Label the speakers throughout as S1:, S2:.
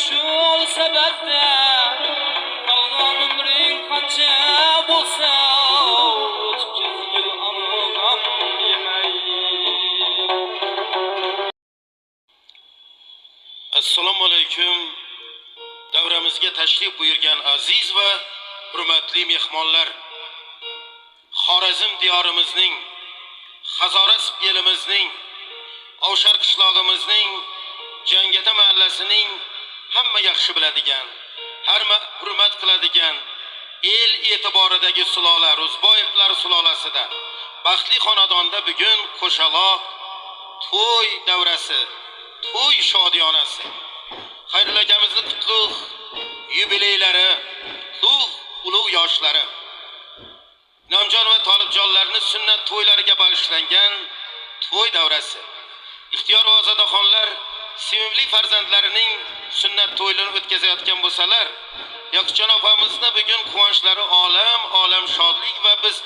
S1: shu sababdan qolgan umring qancha bo'lsa o'tkazgil g'am yemay. Assalomu alaykum. Davramizga tashrif buyurgan aziz va hurmatli mehmonlar, Xorazm diyorimizning, Hazoras elimizning, Ovshar qishlog'imizning, Jangata mahallasining hamma yaxshi biladigan, hamma hurmat qiladigan el e'tiboridagi sulola Ro'zboyevlar sulolasida baxtli xonadonda bugun qo'shaloq to'y davrasi, to'y shodiyonasi, Xayrul akamizning qutlug' yubileylari, qutlug' ulug' yoshlari, Inomjon va Tolibjonlarning sunnat to'ylariga bag'ishlangan to'y davrasi. Ixtiyor va ozodaxonlar sevimli farzandlarining sunnat to'ylarini o'tkazayotgan bo'lsalar, Yoqjon opamizni bugun quvonchlari olam shodlik va biz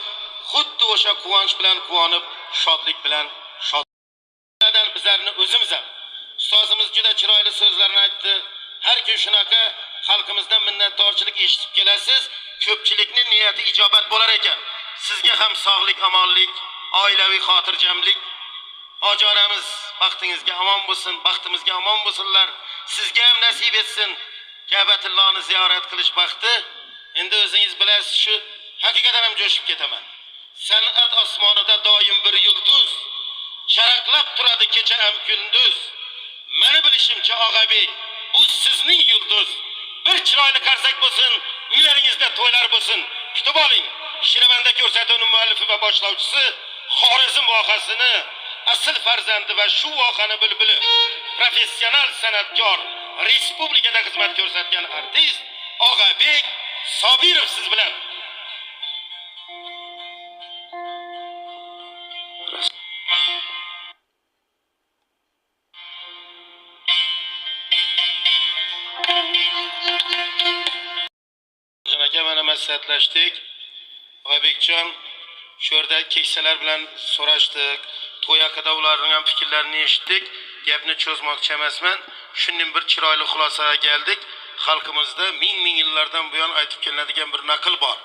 S1: xuddi o'sha quvonch bilan quvonib, shodlik bilan shodladan bizlarni o'zimiz ham. Ustozimiz juda chiroyli so'zlarni aytdi. Har kun shunaqa xalqimizdan minnatdorchilik eshitib kelasiz. Ko'pchilikning niyati ijobat bo'lar ekan. Sizga ham sog'lik, omonlik, oilaviy xotirjamlik, ojonamiz baxtingizga omon bo'lsin, baxtimizga omon bo'lsinlar. Sizga ham nasib etsin Ka'batullohni ziyorat qilish baxti. Endi o'zingiz bilasiz, shu haqiqatan ham jo'shib ketaman. San'at osmonida doim bir yulduz charaqlab turadi kecha ham kunduz. Meni bilishimcha Og'abek, bu sizning yulduz. Bir chiroyli qarsak bo'lsin, uylaringizda to'ylar bo'lsin. Kutib oling. Shiramanda ko'rsatuvining muallifi va boshlovchisi, Xorazm vohasini asl farzandi va shu vohani bulbuli, professional san'atkor, respublikada xizmat ko'rsatgan artist Og'abek Sobirov siz bilan. Aka mana maslahatlashdik. Og'abekjon, shu yerda keksalar bilan so'rashdik. To'y haqida ularning ham fikrlarini eshitdik. Gapni cho'zmoqchi emasman. Shundan bir chiroyli xulosaga keldik. Xalqimizda ming yillardan buyon aytib kelinadigan bir naql bor.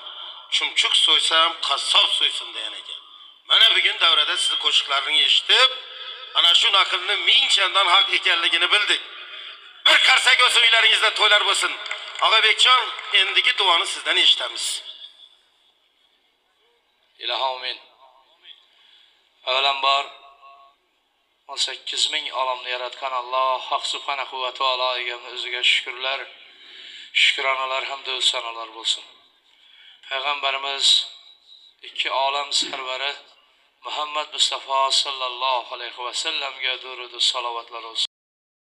S1: Chumchuq so'ysam, qassob so'ysin degan ekan. Mana bugun davrada siz qo'shiqlaringizni eshitib, ana shu naqlni ming chandon haq ekanligini bildik. Bir qarsak o'sib uylaringizda to'ylar bo'lsin. Og'abekjon, endigi duoni sizdan eshitamiz.
S2: Ilohomin. Avvalambor 18 ming olamni yaratgan Alloh Haq subhanahu va taologa o'ziga shukrlar, shukronalar hamda sanolar bo'lsin. Payg'ambarimiz ikki olam sarvari Muhammad Mustafa sallallohu alayhi va sallamga durud va salovatlar olsun.